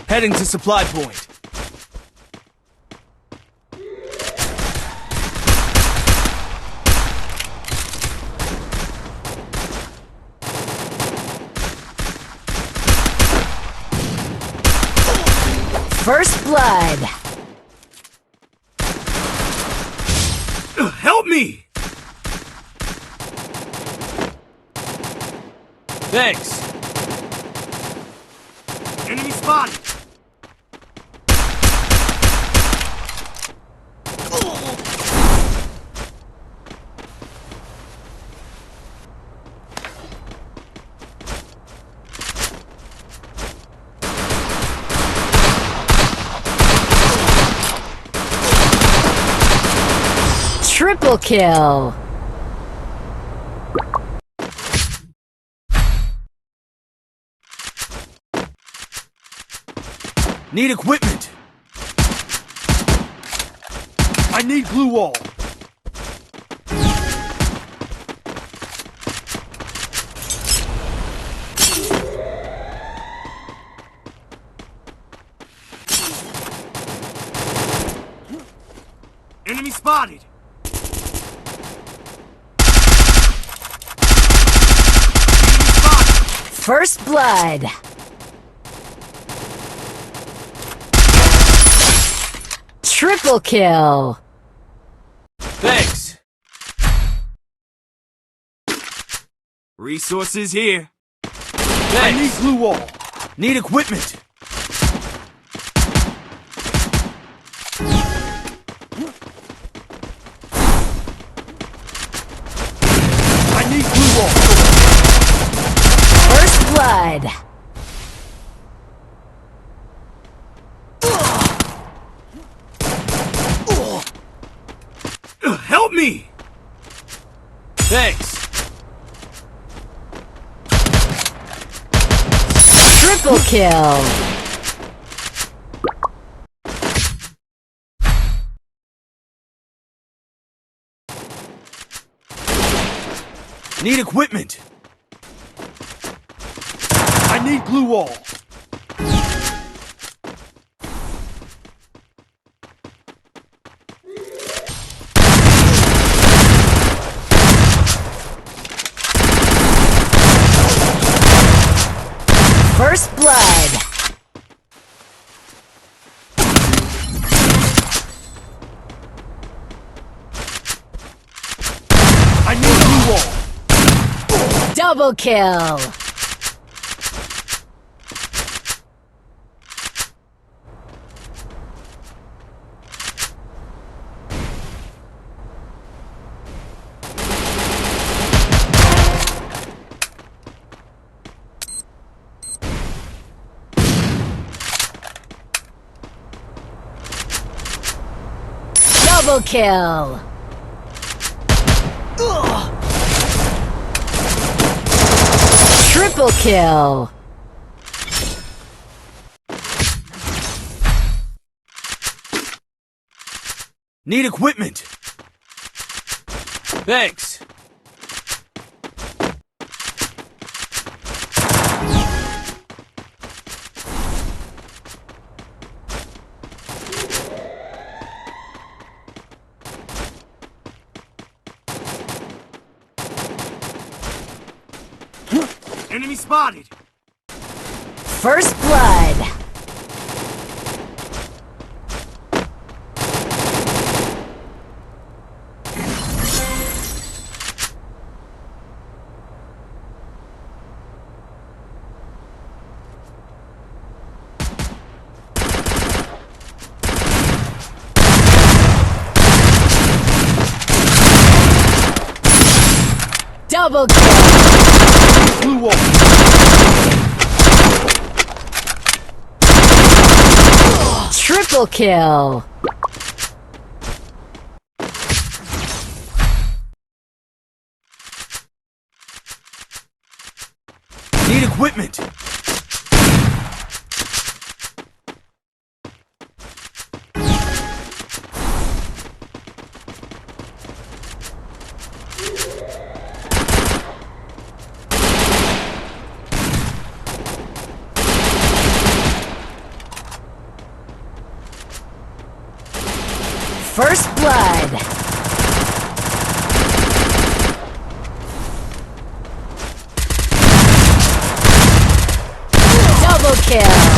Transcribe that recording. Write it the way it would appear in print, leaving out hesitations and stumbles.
Heading to supply point. First blood. Help me! Thanks. Enemy spotted. Triple kill. Need equipment. I need glue wall. Enemy spotted. First blood. Triple kill. Thanks. Resources here. Thanks. I need glue wall. Need equipment. I need glue wall. First blood. Help me! Thanks. Triple kill. Need equipment. I need glue wall. First blood. I need glue wall. Double kill. Double kill. Triple kill. Need equipment. Thanks. Enemy spotted. First blood. Double kill. Blue wall. Triple kill. Need equipment. First blood. Double kill.